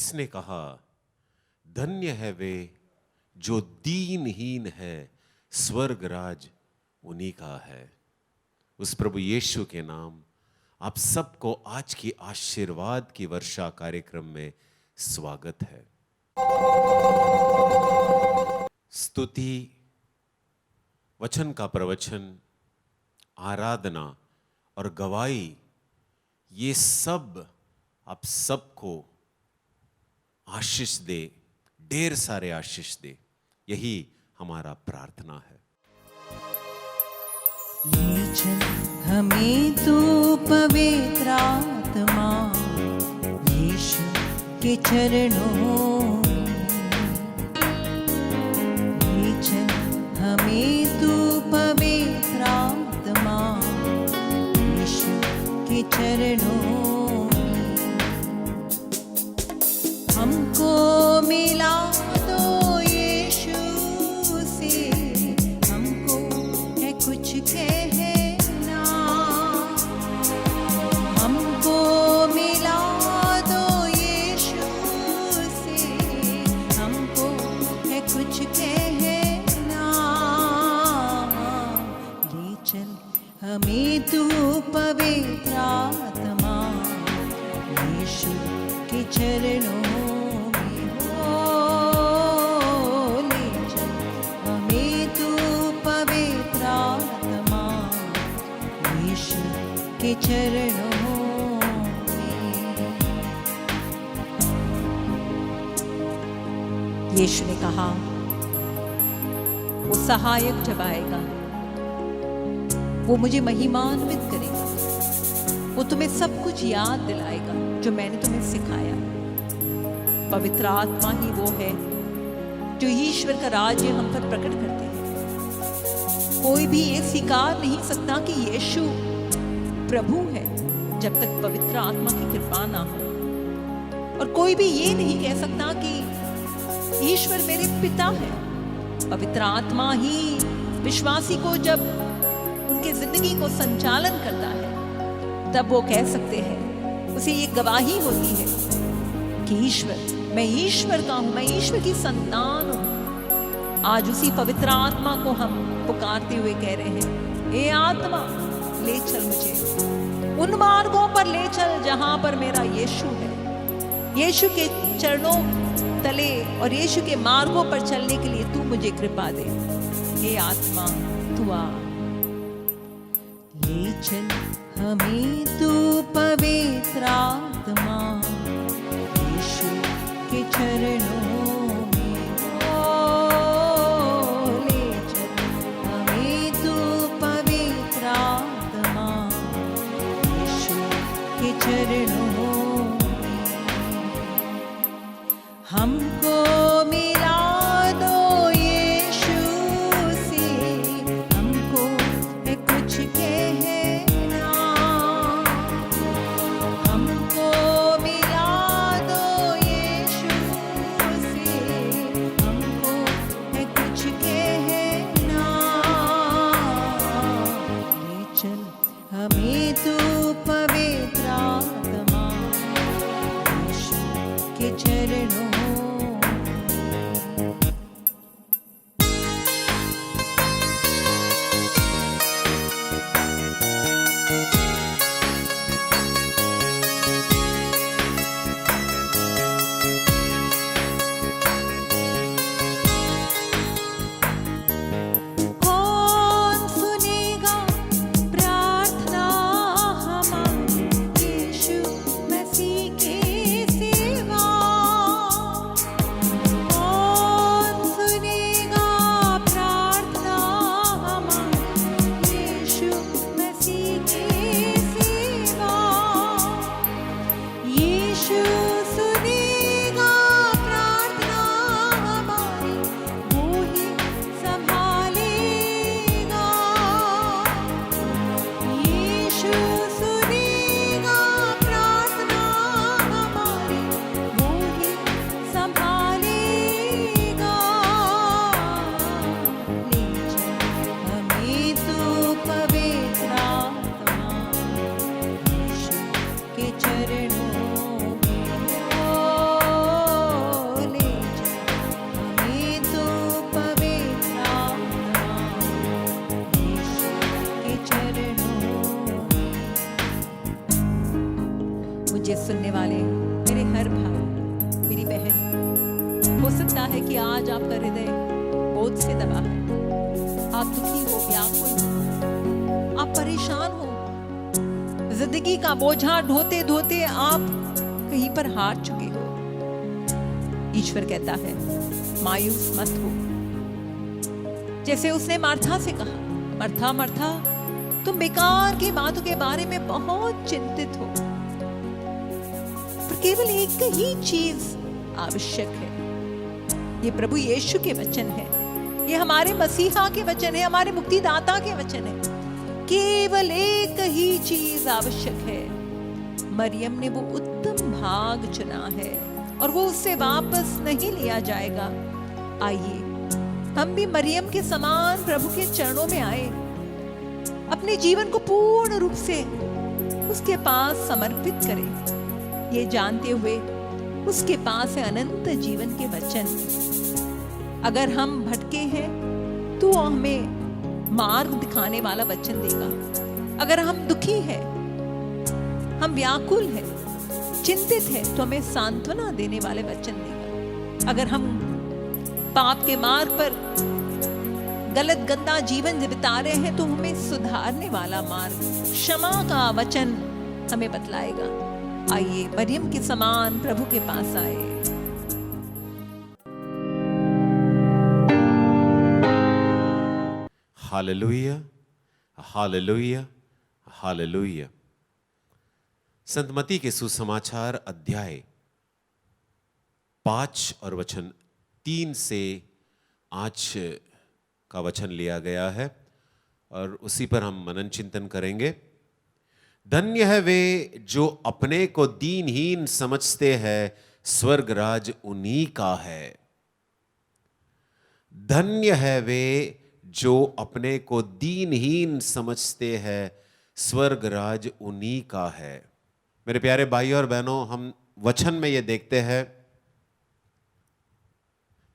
जिसने कहा, धन्य है वे जो दीनहीन है, स्वर्ग राज उन्हीं का है। उस प्रभु यीशु के नाम आप सबको आज की आशीर्वाद की वर्षा कार्यक्रम में स्वागत है। स्तुति, वचन का प्रवचन, आराधना और गवाही, ये सब आप सबको आशीष दे, ढेर सारे आशीष दे, यही हमारा प्रार्थना है। ले चल हमें तू पवित्र आत्मा, यीशु के चरणों में। ले चल हमें तू पवित्र आत्मा, यीशु के चरणों में। हमको मिला दो यीशु से, हमको है कुछ कहना। हमको मिला दो यीशु से, हमको है कुछ कहना। ले चल हमें तू पवित्र आत्मा, यीशु के चरणों में हो। ले चल हमें तू पवित्र आत्मा, यीशु के चरणों में। यीशु ने कहा, वो सहायक जब आएगा वो मुझे महिमान्वित करेगा, वो तुम्हें सब कुछ याद दिलाएगा जो मैंने तुम्हें सिखाया। पवित्र आत्मा ही वो है जो ईश्वर का राज्य हम पर प्रकट करते हैं। कोई भी ये स्वीकार नहीं सकता कि यीशु प्रभु है जब तक पवित्र आत्मा की कृपा ना हो। और कोई भी ये नहीं कह सकता कि ईश्वर मेरे पिता है। पवित्र आत्मा ही विश्वासी को जब उनके जिंदगी को संचालन करता है तब वो कह सकते हैं, उसे ये गवाही होती है कि मैं ईश्वर का हूं, मैं ईश्वर की संतान हूं। आज उसी पवित्र आत्मा को हम पुकारते हुए कह रहे हैं, हे आत्मा ले चल मुझे उन मार्गों पर ले चल जहां पर मेरा यीशु है। यीशु के चरणों तले और यीशु के मार्गों पर चलने के लिए तू मुझे कृपा दे। हे आत्मा तू आ। ले चल हमें तू पवित्र आत्मा, यीशु के चरणों में हो। ले चल हमें तू पवित्र आत्मा, यीशु के चरणों में। हमको मिला दो यीशु से, हमको है कुछ कहना। हमको मिला दो यीशु से, हमको है कुछ कहना। ले चल हमें तू पवित्र आत्मा, यीशु के चरणों में। मुझे सुनने वाले मेरे हर भाई, मेरी बहन, हो सकता है कि आज आपका हृदय बोझ से दबा है, आप दुखी हो, व्याकुल हो, आप परेशान हो, जिंदगी का बोझा ढोते ढोते आप कहीं पर हार चुके हो। ईश्वर कहता है मायूस मत हो। जैसे उसने मार्था से कहा, मार्था मार्था तुम बेकार की बातों के बारे में बहुत चिंतित हो, पर केवल एक ही चीज आवश्यक है। ये प्रभु यीशु के वचन है, ये हमारे मसीहा के वचन है, हमारे मुक्तिदाता के वचन है। केवल एक ही चीज आवश्यक है। मरियम ने वो उत्तम भाग चुना है और वो उससे वापस नहीं लिया जाएगा। आइए हम भी मरियम के समान प्रभु के चरणों में आए, अपने जीवन को पूर्ण रूप से उसके पास समर्पित करें, ये जानते हुए उसके पास है अनंत जीवन के वचन। अगर हम भटके हैं तो हमें मार्ग दिखाने वाला वचन देगा। अगर हम दुखी हैं, हम व्याकुल हैं, चिंतित हैं, तो हमें सांत्वना देने वाले वचन देगा। अगर हम पाप के मार्ग पर गलत गंदा जीवन बिता रहे हैं तो हमें सुधारने वाला मार्ग, क्षमा का वचन हमें बतलाएगा। आइए मरियम के समान प्रभु के पास आए। Hallelujah, hallelujah, hallelujah. संत मत्ती के सुसमाचार अध्याय 5 और वचन 3 से आज का वचन लिया गया है और उसी पर हम मनन चिंतन करेंगे। धन्य है वे जो अपने को दीनहीन समझते हैं, स्वर्ग राज उन्हीं का है। धन्य है वे जो अपने को दीनहीन समझते हैं, स्वर्ग राज उन्हीं का है। मेरे प्यारे भाइयों और बहनों, हम वचन में ये देखते हैं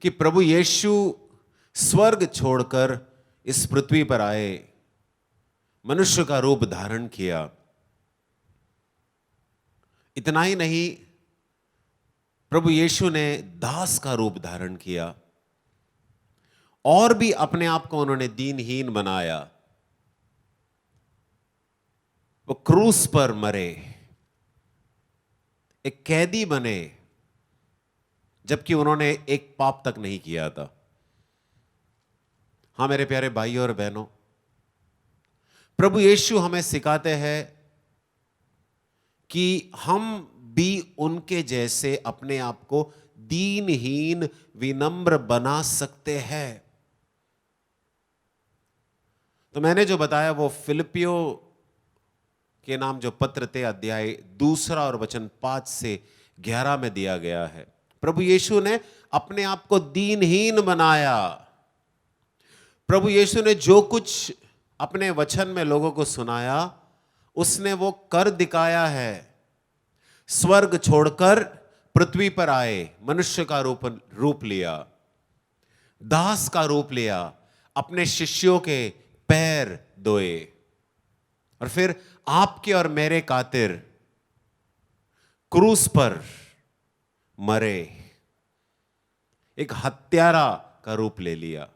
कि प्रभु यीशु स्वर्ग छोड़कर इस पृथ्वी पर आए, मनुष्य का रूप धारण किया। इतना ही नहीं, प्रभु यीशु ने दास का रूप धारण किया और भी अपने आप को उन्होंने दीनहीन बनाया। वो क्रूस पर मरे, एक कैदी बने, जबकि उन्होंने एक पाप तक नहीं किया था। हां मेरे प्यारे भाइयों और बहनों, प्रभु यीशु हमें सिखाते हैं कि हम भी उनके जैसे अपने आप को दीनहीन विनम्र बना सकते हैं। तो मैंने जो बताया वो फिलिपियों के नाम जो पत्र थे, अध्याय 2 और वचन 5 से 11 में दिया गया है। प्रभु यीशु ने अपने आप को दीनहीन बनाया। प्रभु यीशु ने जो कुछ अपने वचन में लोगों को सुनाया, उसने वो कर दिखाया है। स्वर्ग छोड़कर पृथ्वी पर आए, मनुष्य का रूप लिया, दास का रूप लिया, अपने शिष्यों के पैर धोए और फिर आपके और मेरे खातिर क्रूस पर मरे, एक हत्यारा का रूप ले लिया।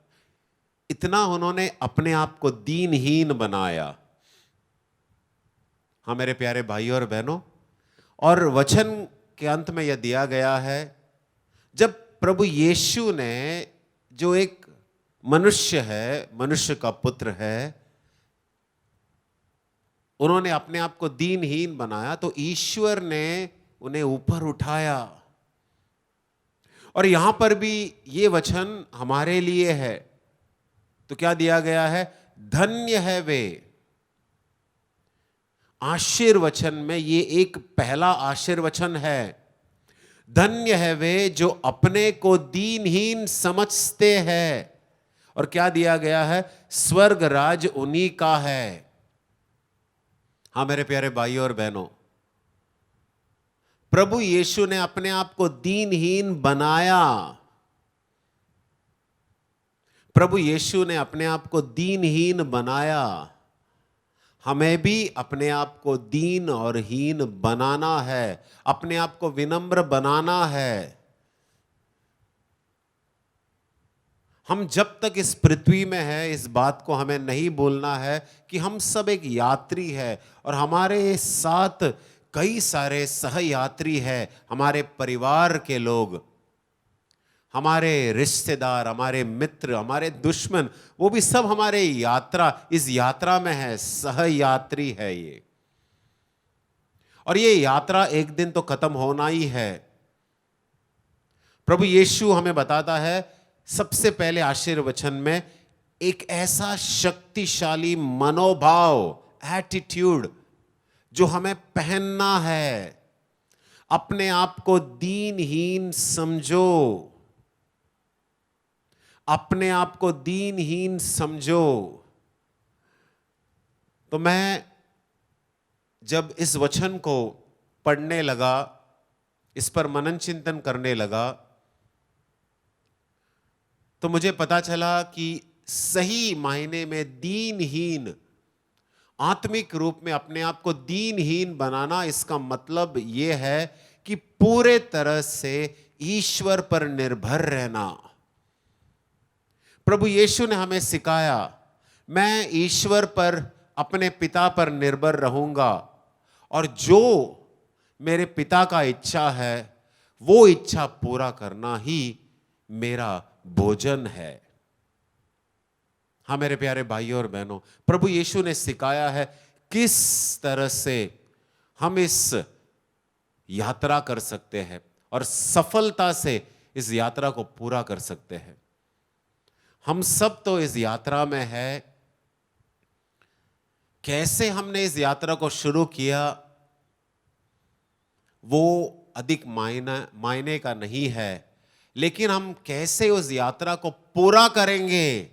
इतना उन्होंने अपने आप को दीनहीन बनाया। हाँ मेरे प्यारे भाइयों और बहनों, और वचन के अंत में यह दिया गया है, जब प्रभु यीशु ने, जो एक मनुष्य है, मनुष्य का पुत्र है, उन्होंने अपने आप को दीनहीन बनाया, तो ईश्वर ने उन्हें ऊपर उठाया। और यहां पर भी ये वचन हमारे लिए है। तो क्या दिया गया है? धन्य है वे। आशीर्वचन में ये एक पहला आशीर्वचन है। धन्य है वे जो अपने को दीनहीन समझते हैं। और क्या दिया गया है? स्वर्ग राज उन्हीं का है। हाँ मेरे प्यारे भाइयों और बहनों, प्रभु यीशु ने अपने आप को दीनहीन बनाया। प्रभु यीशु ने अपने आप को दीनहीन बनाया। हमें भी अपने आप को दीन और हीन बनाना है, अपने आप को विनम्र बनाना है। हम जब तक इस पृथ्वी में हैं, इस बात को हमें नहीं भूलना है कि हम सब एक यात्री है और हमारे साथ कई सारे सहयात्री हैं, हमारे परिवार के लोग, हमारे रिश्तेदार, हमारे मित्र, हमारे दुश्मन, वो भी सब हमारे इस यात्रा में है, सहयात्री है ये। और ये यात्रा एक दिन तो खत्म होना ही है। प्रभु यीशु हमें बताता है सबसे पहले आशीर्वचन में, एक ऐसा शक्तिशाली मनोभाव, एटीट्यूड जो हमें पहनना है। अपने आप को दीनहीन समझो, अपने आप को दीनहीन समझो। तो मैं जब इस वचन को पढ़ने लगा, इस पर मनन चिंतन करने लगा, तो मुझे पता चला कि सही मायने में दीनहीन, आत्मिक रूप में अपने आप को दीनहीन बनाना, इसका मतलब यह है कि पूरे तरह से ईश्वर पर निर्भर रहना। प्रभु यीशु ने हमें सिखाया, मैं ईश्वर पर, अपने पिता पर निर्भर रहूंगा और जो मेरे पिता का इच्छा है वो इच्छा पूरा करना ही मेरा भोजन है। हाँ मेरे प्यारे भाइयों और बहनों, प्रभु यीशु ने सिखाया है किस तरह से हम इस यात्रा कर सकते हैं और सफलता से इस यात्रा को पूरा कर सकते हैं। हम सब तो इस यात्रा में है। कैसे हमने इस यात्रा को शुरू किया वो अधिक मायने का नहीं है, लेकिन हम कैसे उस यात्रा को पूरा करेंगे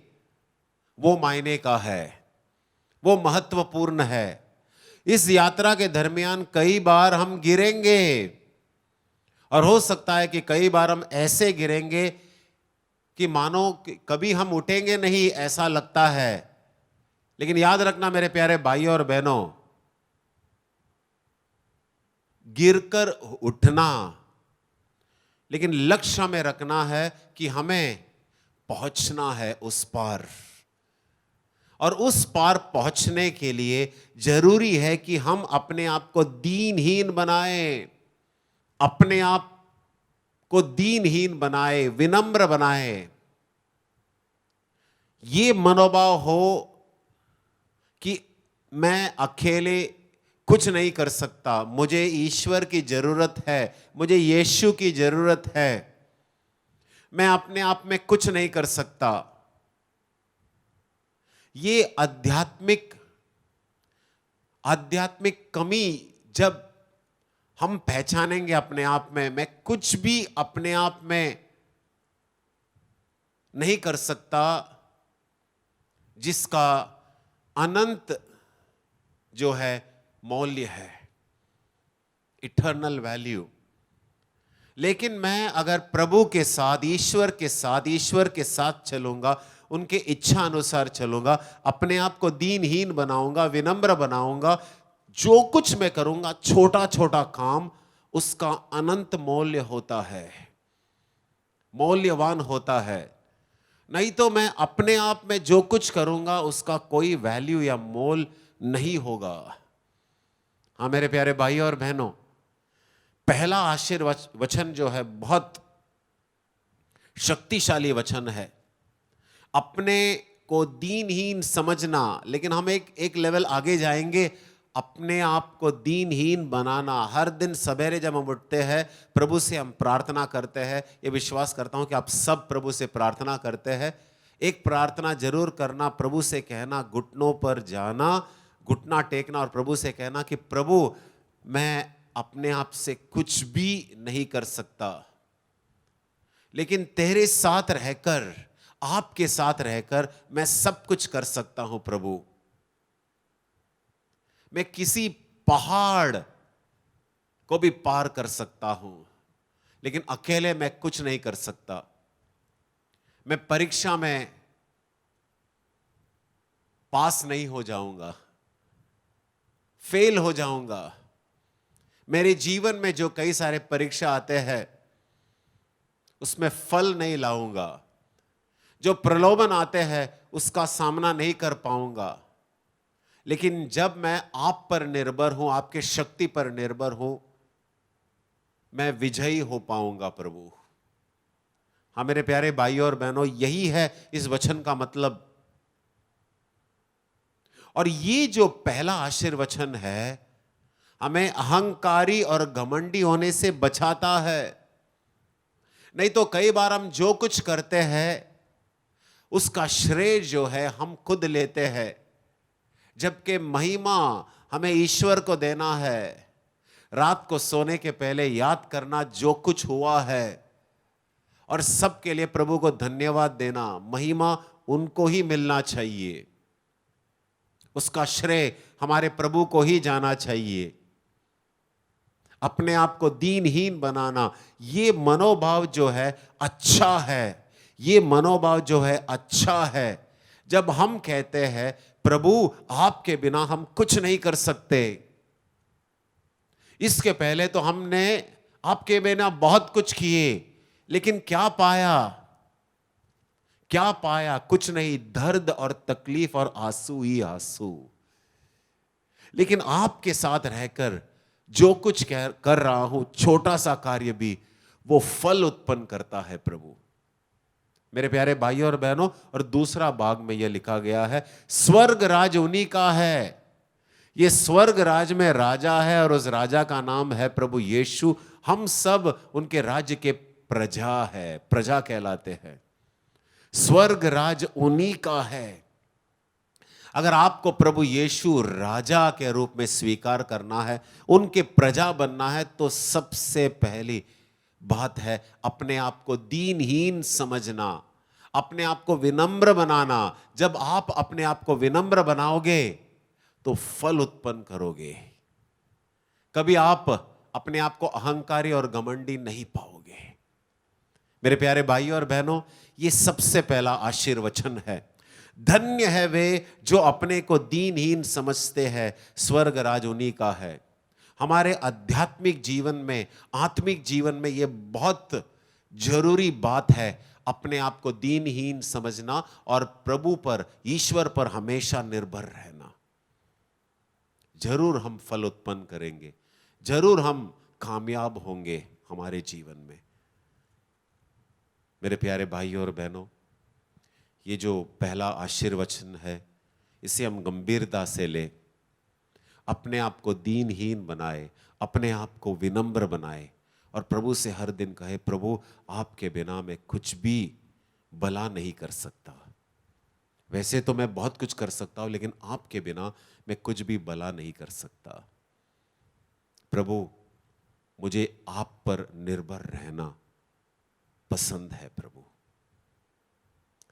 वो मायने का है, वो महत्वपूर्ण है। इस यात्रा के दरमियान कई बार हम गिरेंगे और हो सकता है कि कई बार हम ऐसे गिरेंगे कि मानो कभी हम उठेंगे नहीं, ऐसा लगता है। लेकिन याद रखना मेरे प्यारे भाइयों और बहनों, गिरकर उठना, लेकिन लक्ष्य हमें रखना है कि हमें पहुंचना है उस पार। और उस पार पहुंचने के लिए जरूरी है कि हम अपने आप को दीनहीन बनाएं, अपने आप को दीनहीन बनाए, विनम्र बनाए। ये मनोभाव हो कि मैं अकेले कुछ नहीं कर सकता, मुझे ईश्वर की जरूरत है, मुझे यीशु की जरूरत है, मैं अपने आप में कुछ नहीं कर सकता। ये आध्यात्मिक कमी जब हम पहचानेंगे अपने आप में, मैं कुछ भी अपने आप में नहीं कर सकता, जिसका अनंत जो है मौल्य है, इटर्नल वैल्यू। लेकिन मैं अगर प्रभु के साथ, ईश्वर के साथ चलूंगा, उनके इच्छा अनुसार चलूंगा, अपने आप को दीनहीन बनाऊंगा, विनम्र बनाऊंगा, जो कुछ मैं करूंगा छोटा छोटा काम, उसका अनंत मूल्य होता है, मौल्यवान होता है। नहीं तो मैं अपने आप में जो कुछ करूंगा उसका कोई वैल्यू या मोल नहीं होगा। हाँ मेरे प्यारे भाई और बहनों, पहला आशीर्वचन जो है बहुत शक्तिशाली वचन है, अपने को दीनहीन समझना। लेकिन हम एक लेवल आगे जाएंगे, अपने आप को दीनहीन बनाना। हर दिन सवेरे जब हम उठते हैं, प्रभु से हम प्रार्थना करते हैं। ये विश्वास करता हूं कि आप सब प्रभु से प्रार्थना करते हैं। एक प्रार्थना जरूर करना, प्रभु से कहना, घुटनों पर जाना, घुटना टेकना और प्रभु से कहना कि प्रभु मैं अपने आप से कुछ भी नहीं कर सकता, लेकिन तेरे साथ रहकर, आपके साथ रहकर मैं सब कुछ कर सकता हूं। प्रभु मैं किसी पहाड़ को भी पार कर सकता हूं, लेकिन अकेले मैं कुछ नहीं कर सकता। मैं परीक्षा में पास नहीं हो जाऊंगा, फेल हो जाऊंगा। मेरे जीवन में जो कई सारे परीक्षा आते हैं उसमें फल नहीं लाऊंगा। जो प्रलोभन आते हैं उसका सामना नहीं कर पाऊंगा। लेकिन जब मैं आप पर निर्भर हूं, आपके शक्ति पर निर्भर हूं, मैं विजयी हो पाऊंगा प्रभु। हाँ मेरे प्यारे भाइयों और बहनों, यही है इस वचन का मतलब। और ये जो पहला आशीर्वचन है हमें अहंकारी और घमंडी होने से बचाता है। नहीं तो कई बार हम जो कुछ करते हैं उसका श्रेय जो है हम खुद लेते हैं, जबकि महिमा हमें ईश्वर को देना है। रात को सोने के पहले याद करना जो कुछ हुआ है और सबके लिए प्रभु को धन्यवाद देना। महिमा उनको ही मिलना चाहिए, उसका श्रेय हमारे प्रभु को ही जाना चाहिए। अपने आप को दीनहीन बनाना, ये मनोभाव जो है अच्छा है। ये मनोभाव जो है अच्छा है। जब हम कहते हैं प्रभु आपके बिना हम कुछ नहीं कर सकते। इसके पहले तो हमने आपके बिना बहुत कुछ किए, लेकिन क्या पाया? क्या पाया? कुछ नहीं, दर्द और तकलीफ और आंसू ही आंसू। लेकिन आपके साथ रहकर जो कुछ कर रहा हूं, छोटा सा कार्य भी वो फल उत्पन्न करता है प्रभु। मेरे प्यारे भाइयों और बहनों, और दूसरा भाग में यह लिखा गया है स्वर्ग राज उन्हीं का है। ये स्वर्ग राज में राजा है और उस राजा का नाम है प्रभु यीशु। हम सब उनके राज्य के प्रजा है, प्रजा कहलाते हैं। स्वर्ग राज उन्हीं का है। अगर आपको प्रभु यीशु राजा के रूप में स्वीकार करना है, उनके प्रजा बनना है, तो सबसे पहली बात है अपने आप को दीनहीन समझना, अपने आप को विनम्र बनाना। जब आप अपने आप को विनम्र बनाओगे तो फल उत्पन्न करोगे। कभी आप अपने आप को अहंकारी और घमंडी नहीं पाओगे। मेरे प्यारे भाइयों और बहनों, ये सबसे पहला आशीर्वचन है। धन्य है वे जो अपने को दीनहीन समझते हैं, स्वर्ग राज उन्हीं का है। हमारे आध्यात्मिक जीवन में, आत्मिक जीवन में यह बहुत जरूरी बात है, अपने आप को दीनहीन समझना और प्रभु पर, ईश्वर पर हमेशा निर्भर रहना। जरूर हम फल उत्पन्न करेंगे, जरूर हम कामयाब होंगे हमारे जीवन में। मेरे प्यारे भाइयों और बहनों, ये जो पहला आशीर्वचन है इसे हम गंभीरता से ले, अपने आप को दीनहीन बनाए, अपने आप को विनम्र बनाए और प्रभु से हर दिन कहे प्रभु आपके बिना मैं कुछ भी भला नहीं कर सकता। वैसे तो मैं बहुत कुछ कर सकता हूं, लेकिन आपके बिना मैं कुछ भी भला नहीं कर सकता। प्रभु मुझे आप पर निर्भर रहना पसंद है प्रभु।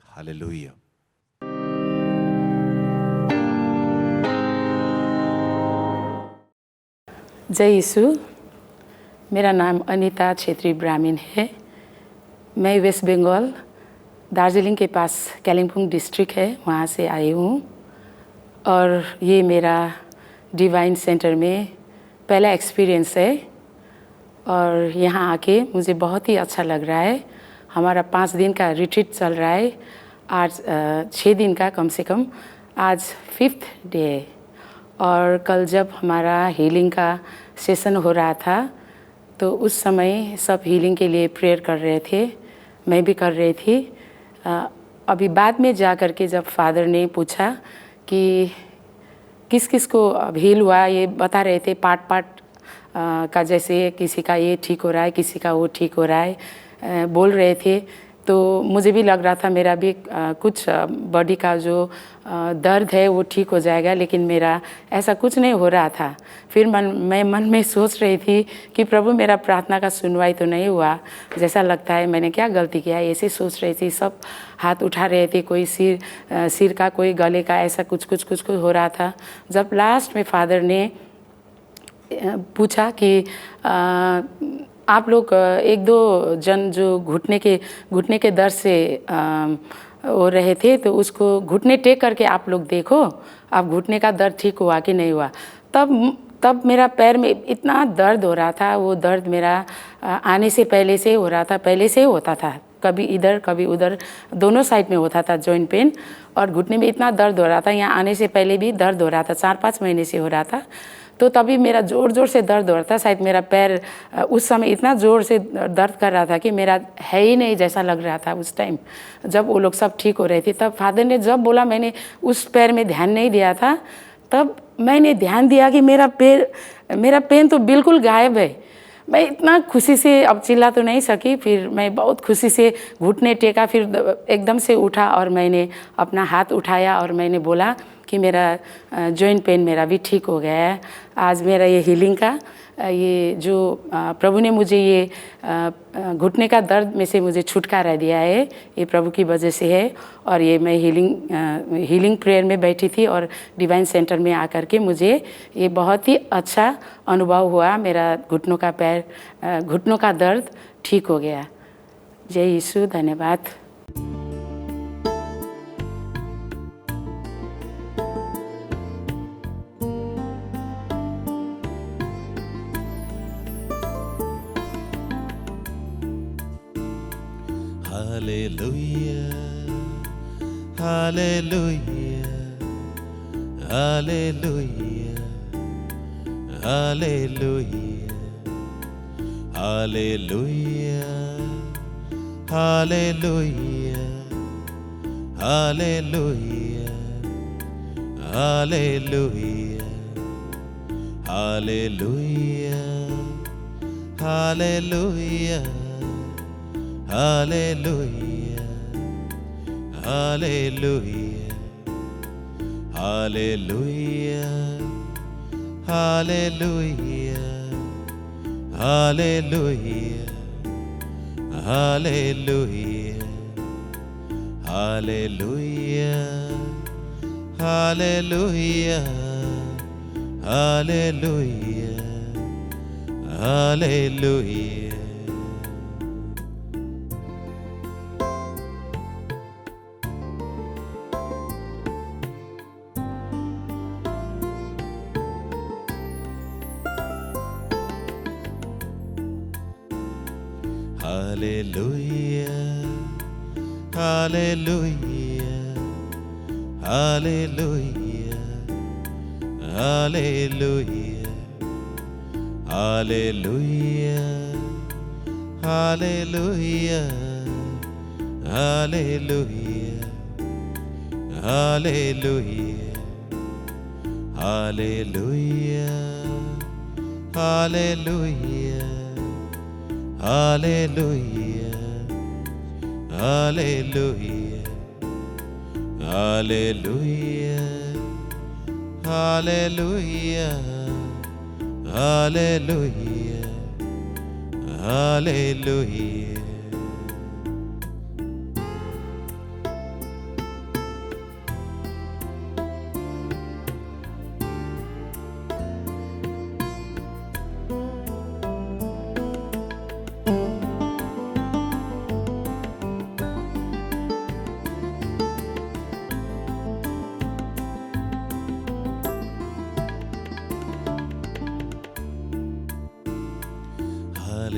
हालेलुया। जय यीशु। मेरा नाम अनीता छेत्री ब्राह्मीण है। मैं वेस्ट बंगाल दार्जिलिंग के पास कालिम्पोंग डिस्ट्रिक्ट है, वहाँ से आई हूँ। और ये मेरा डिवाइन सेंटर में पहला एक्सपीरियंस है और यहाँ आके मुझे बहुत ही अच्छा लग रहा है। हमारा 5 दिन का रिट्रीट चल रहा है, आज 6 दिन का कम से कम, आज 5th डे है। और कल जब हमारा हीलिंग का सेशन हो रहा था तो उस समय सब हीलिंग के लिए प्रेयर कर रहे थे, मैं भी कर रही थी। अभी बाद में जा कर के जब फादर ने पूछा कि किस किस को हील हुआ, ये बता रहे थे पार्ट पार्ट का, जैसे किसी का ये ठीक हो रहा है, किसी का वो ठीक हो रहा है, बोल रहे थे। तो मुझे भी लग रहा था मेरा भी कुछ बॉडी का जो दर्द है वो ठीक हो जाएगा, लेकिन मेरा ऐसा कुछ नहीं हो रहा था। फिर मैं मन में सोच रही थी कि प्रभु मेरा प्रार्थना का सुनवाई तो नहीं हुआ, जैसा लगता है मैंने क्या गलती किया है, ऐसे सोच रही थी। सब हाथ उठा रहे थे, कोई सिर का, कोई गले का, ऐसा कुछ हो रहा था। जब लास्ट में फादर ने पूछा कि आप लोग 1-2 जन जो घुटने के दर्द से हो रहे थे, तो उसको घुटने टेक करके आप लोग देखो, आप घुटने का दर्द ठीक हुआ कि नहीं हुआ। तब मेरा पैर में इतना दर्द हो रहा था। वो दर्द मेरा आने से पहले से हो रहा था, पहले से होता था, कभी इधर कभी उधर, दोनों साइड में होता था जॉइंट पेन। और घुटने में इतना दर्द हो रहा था, यहाँ आने से पहले भी दर्द हो रहा था, 4-5 महीने से हो रहा था। तो तभी मेरा ज़ोर ज़ोर से दर्द हो रहा था। शायद मेरा पैर उस समय इतना ज़ोर से दर्द कर रहा था कि मेरा है ही नहीं जैसा लग रहा था उस टाइम, जब वो लोग सब ठीक हो रहे थे। तब फादर ने जब बोला, मैंने उस पैर में ध्यान नहीं दिया था, तब मैंने ध्यान दिया कि मेरा पेन तो बिल्कुल गायब है। मैं इतना खुशी से, अब चिल्ला तो नहीं सकी, फिर मैं बहुत खुशी से घुटने टेका, फिर एकदम से उठा और मैंने अपना हाथ उठाया और मैंने बोला कि मेरा जॉइंट पेन मेरा भी ठीक हो गया है। आज मेरा ये हीलिंग का ये जो प्रभु ने मुझे ये घुटने का दर्द में से मुझे छुटकारा दिया है, ये प्रभु की वजह से है। और ये मैं हीलिंग प्रेयर में बैठी थी और डिवाइन सेंटर में आकर के मुझे ये बहुत ही अच्छा अनुभव हुआ। मेरा घुटनों का दर्द ठीक हो गया। जय यीशु, धन्यवाद। Hallelujah, hallelujah, hallelujah, hallelujah, hallelujah, hallelujah, hallelujah, hallelujah, hallelujah, hallelujah. Hallelujah, hallelujah, hallelujah, hallelujah, hallelujah, hallelujah, hallelujah, hallelujah, hallelujah, hallelujah. Hallelujah, hallelujah, hallelujah, hallelujah, hallelujah, hallelujah, hallelujah, hallelujah, hallelujah, hallelujah, hallelujah, hallelujah, hallelujah, hallelujah, hallelujah, hallelujah.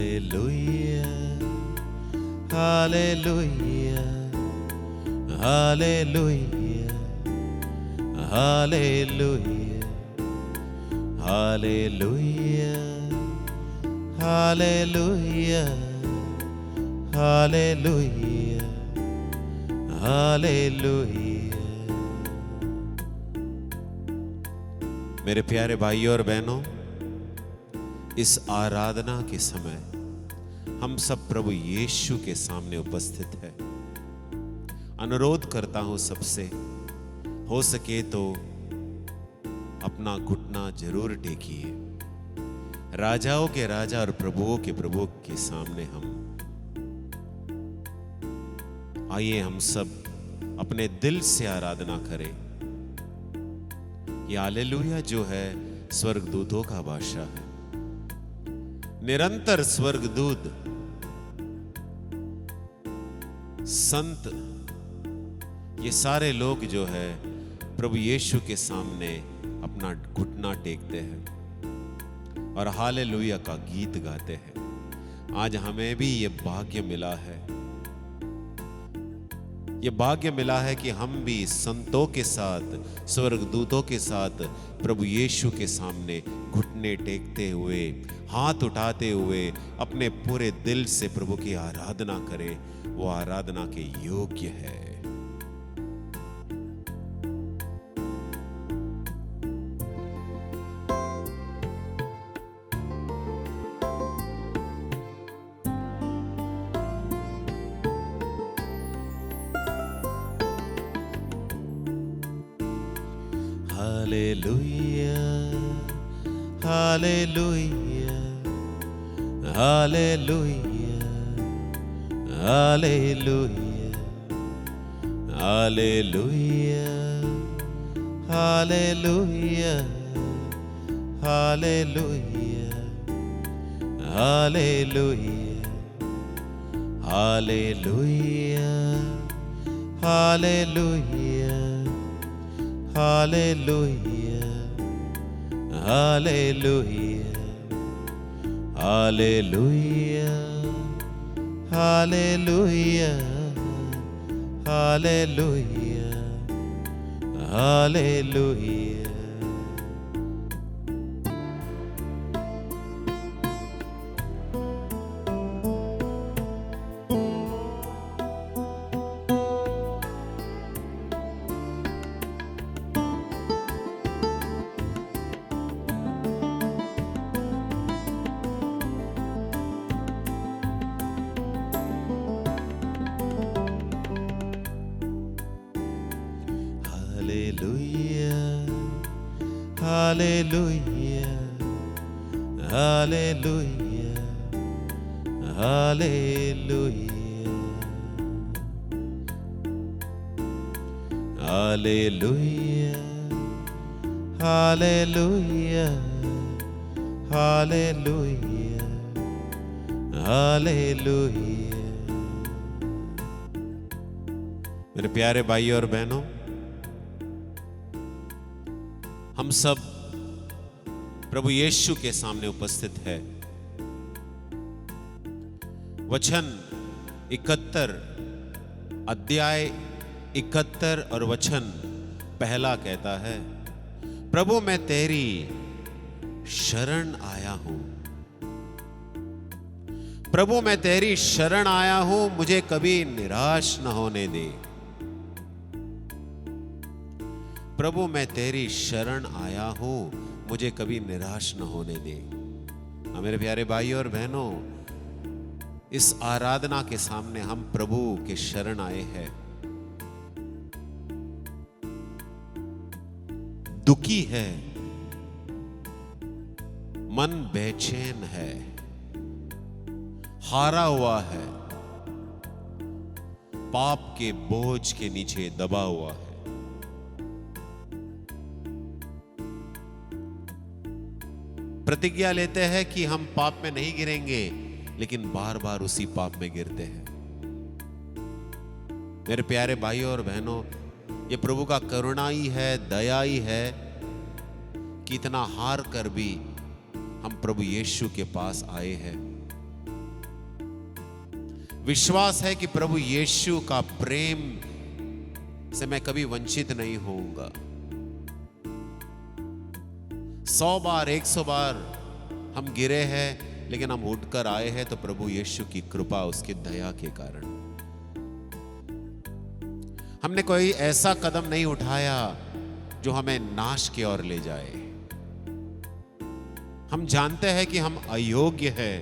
Hallelujah, hallelujah, hallelujah, hallelujah, hallelujah, hallelujah, hallelujah, hallelujah. मेरे प्यारे भाइयों और बहनों, इस आराधना के समय हम सब प्रभु यीशु के सामने उपस्थित है। अनुरोध करता हूं सबसे, हो सके तो अपना घुटना जरूर टेकिए। राजाओं के राजा और प्रभुओं के सामने हम आइए, हम सब अपने दिल से आराधना करें। ये हालेलुया जो है स्वर्गदूतों का भाषा है। निरंतर स्वर्गदूत, संत, ये सारे लोग जो है प्रभु यीशु के सामने अपना घुटना टेकते हैं और हालेलुया का गीत गाते हैं। आज हमें भी ये भाग्य मिला है, ये भाग्य मिला है कि हम भी संतों के साथ, स्वर्गदूतों के साथ प्रभु यीशु के सामने घुटने टेकते हुए, हाथ उठाते हुए अपने पूरे दिल से प्रभु की आराधना करें। वो आराधना के योग्य है। Hallelujah, hallelujah, hallelujah, hallelujah, hallelujah, hallelujah, hallelujah, hallelujah, hallelujah, hallelujah. Hallelujah, hallelujah, hallelujah, hallelujah, hallelujah, hallelujah. Hallelujah, hallelujah, hallelujah, hallelujah, hallelujah, hallelujah, hallelujah. मेरे प्यारे भाई और बहनों, हम सब प्रभु यीशु के सामने उपस्थित है। वचन 71 अध्याय 71 और वचन पहला कहता है, प्रभु मैं तेरी शरण आया हूं। प्रभु मैं तेरी शरण आया हूं, मुझे कभी निराश न होने दे। प्रभु मैं तेरी शरण आया हूं, मुझे कभी निराश न होने दे। मेरे प्यारे भाई और बहनों, इस आराधना के सामने हम प्रभु के शरण आए हैं। दुखी है, मन बेचैन है, हारा हुआ है, पाप के बोझ के नीचे दबा हुआ है। प्रतिज्ञा लेते हैं कि हम पाप में नहीं गिरेंगे, लेकिन बार बार उसी पाप में गिरते हैं। मेरे प्यारे भाई और बहनों, ये प्रभु का करुणा ही है, दया ही है कि इतना हार कर भी हम प्रभु यीशु के पास आए हैं। विश्वास है कि प्रभु यीशु का प्रेम से मैं कभी वंचित नहीं होऊंगा। 100 बार 100 बार हम गिरे हैं, लेकिन हम उठकर आए हैं तो प्रभु यीशु की कृपा, उसकी दया के कारण। हमने कोई ऐसा कदम नहीं उठाया जो हमें नाश की ओर ले जाए। हम जानते हैं कि हम अयोग्य हैं,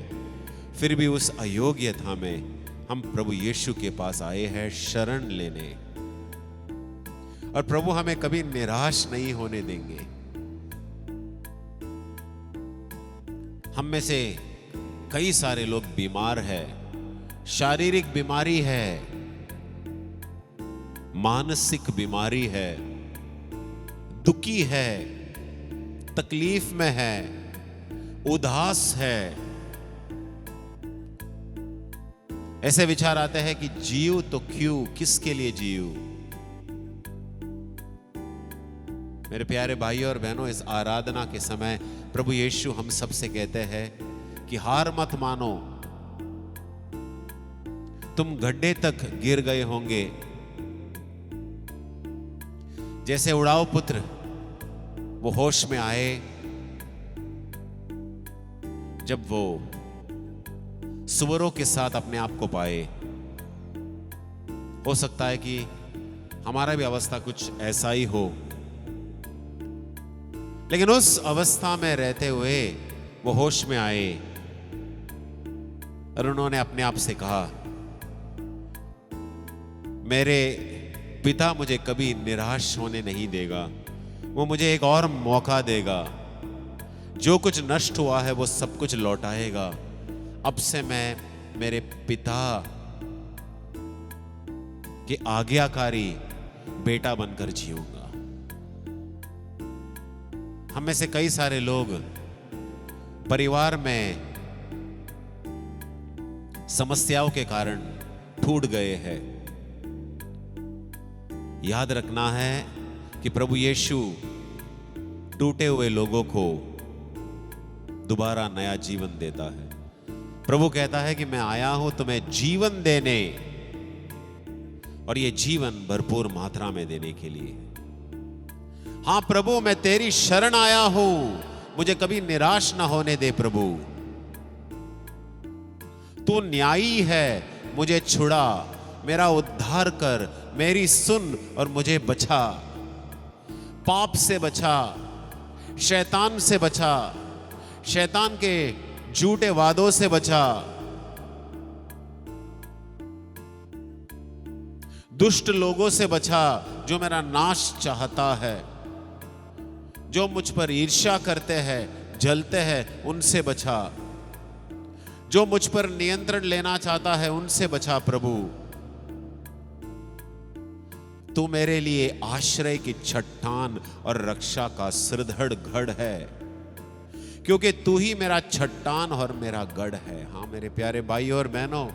फिर भी उस अयोग्यता में हम प्रभु यीशु के पास आए हैं शरण लेने, और प्रभु हमें कभी निराश नहीं होने देंगे। हम में से कई सारे लोग बीमार हैं, शारीरिक बीमारी है, मानसिक बीमारी है, दुखी है, तकलीफ में है, उदास है। ऐसे विचार आते हैं कि जीव तो क्यों, किसके लिए जीव। मेरे प्यारे भाइयों और बहनों, इस आराधना के समय प्रभु यीशु हम सब से कहते हैं कि हार मत मानो। तुम गड्ढे तक गिर गए होंगे, जैसे उड़ाऊ पुत्र वो होश में आए जब वो सुअरों के साथ अपने आप को पाए। हो सकता है कि हमारा भी अवस्था कुछ ऐसा ही हो, लेकिन उस अवस्था में रहते हुए वो होश में आए और उन्होंने अपने आप से कहा, मेरे पिता मुझे कभी निराश होने नहीं देगा, वो मुझे एक और मौका देगा, जो कुछ नष्ट हुआ है वो सब कुछ लौटाएगा। अब से मैं मेरे पिता के आज्ञाकारी बेटा बनकर जीऊंगा। हम में से कई सारे लोग परिवार में समस्याओं के कारण टूट गए हैं। याद रखना है कि प्रभु यीशु टूटे हुए लोगों को दोबारा नया जीवन देता है। प्रभु कहता है कि मैं आया हूं तुम्हें जीवन देने, और ये जीवन भरपूर मात्रा में देने के लिए। हां प्रभु, मैं तेरी शरण आया हूं, मुझे कभी निराश ना होने दे प्रभु। तू न्यायी है, मुझे छुड़ा, मेरा उद्धार कर, मेरी सुन और मुझे बचा। पाप से बचा, शैतान से बचा, शैतान के झूठे वादों से बचा, दुष्ट लोगों से बचा जो मेरा नाश चाहता है, जो मुझ पर ईर्ष्या करते हैं, जलते हैं, उनसे बचा, जो मुझ पर नियंत्रण लेना चाहता है उनसे बचा। प्रभु तू मेरे लिए आश्रय की चट्टान और रक्षा का सुदृढ़ गढ़ है, क्योंकि तू ही मेरा चट्टान और मेरा गढ़ है। हाँ मेरे प्यारे भाई और बहनों,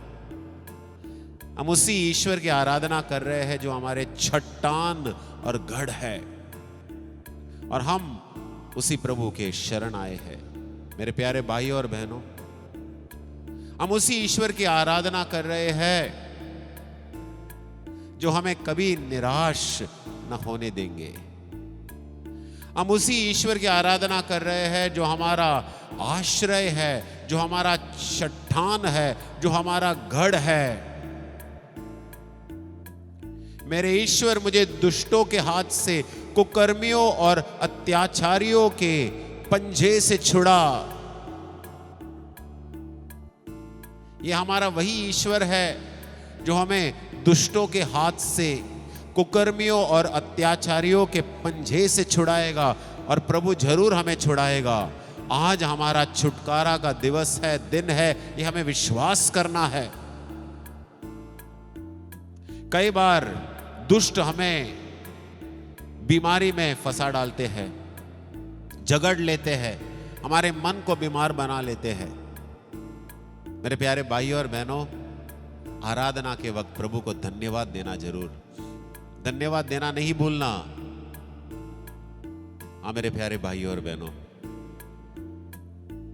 हम उसी ईश्वर की आराधना कर रहे हैं जो हमारे चट्टान और गढ़ है, और हम उसी प्रभु के शरण आए हैं। मेरे प्यारे भाई और बहनों, हम उसी ईश्वर की आराधना कर रहे हैं जो हमें कभी निराश न होने देंगे। हम उसी ईश्वर की आराधना कर रहे हैं जो हमारा आश्रय है, जो हमारा चट्टान है, जो हमारा गढ़ है। मेरे ईश्वर मुझे दुष्टों के हाथ से, कुकर्मियों और अत्याचारियों के पंजे से छुड़ा। ये हमारा वही ईश्वर है जो हमें दुष्टों के हाथ से, कुकर्मियों और अत्याचारियों के पंजे से छुड़ाएगा, और प्रभु जरूर हमें छुड़ाएगा। आज हमारा छुटकारा का दिवस है, दिन है, ये हमें विश्वास करना है। कई बार दुष्ट हमें बीमारी में फंसा डालते हैं, जगड़ लेते हैं, हमारे मन को बीमार बना लेते हैं। मेरे प्यारे भाइयों और बहनों, आराधना के वक्त प्रभु को धन्यवाद देना जरूर, धन्यवाद देना नहीं भूलना। हाँ मेरे प्यारे भाइयों और बहनों,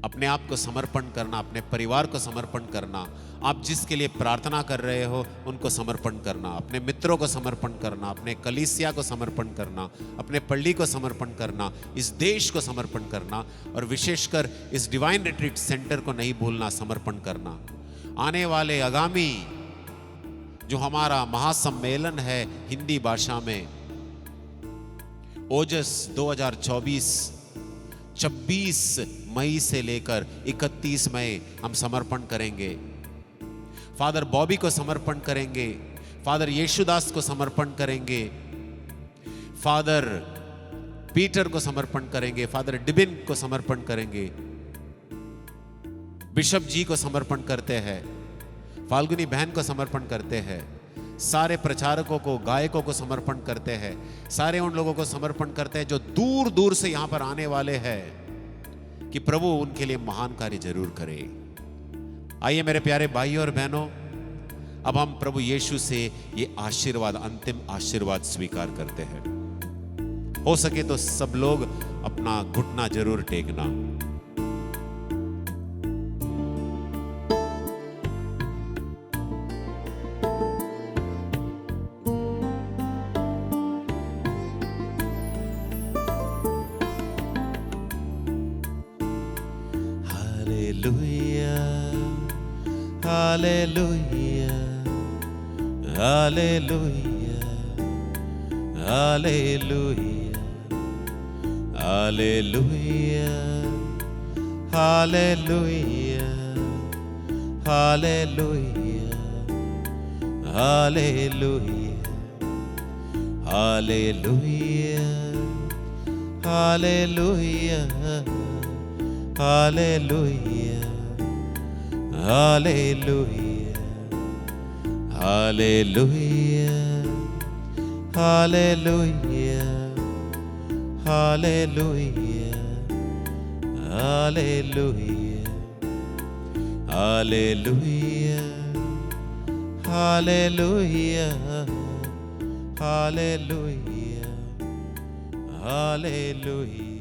अपने आप को समर्पण करना, अपने परिवार को समर्पण करना, आप जिसके लिए प्रार्थना कर रहे हो उनको समर्पण करना, अपने मित्रों को समर्पण करना, अपने कलीसिया को समर्पण करना, अपने पल्ली को समर्पण करना, इस देश को समर्पण करना, और विशेषकर इस डिवाइन रिट्रीट सेंटर को नहीं भूलना समर्पण करना। आने वाले आगामी जो हमारा महासम्मेलन है हिंदी भाषा में, ओजस 2024, 26 मई से लेकर 31 मई हम समर्पण करेंगे। फादर बॉबी को समर्पण करेंगे, फादर यीशुदास को समर्पण करेंगे, फादर पीटर को समर्पण करेंगे, फादर डिबिन को समर्पण करेंगे, बिशप जी को समर्पण करते हैं, फाल्गुनी बहन को समर्पण करते हैं, सारे प्रचारकों को, गायकों को समर्पण करते हैं, सारे उन लोगों को समर्पण करते हैं जो दूर दूर से यहां पर आने वाले हैं, कि प्रभु उनके लिए महान कार्य जरूर करे। आइए मेरे प्यारे भाइयों और बहनों, अब हम प्रभु यीशु से ये आशीर्वाद, अंतिम आशीर्वाद स्वीकार करते हैं। हो सके तो सब लोग अपना घुटना जरूर टेकना। Hallelujah, hallelujah, hallelujah, hallelujah, hallelujah, hallelujah, hallelujah, hallelujah, hallelujah, hallelujah, hallelujah, hallelujah, hallelujah, hallelujah, hallelujah, hallelujah, hallelujah, hallelujah, hallelujah.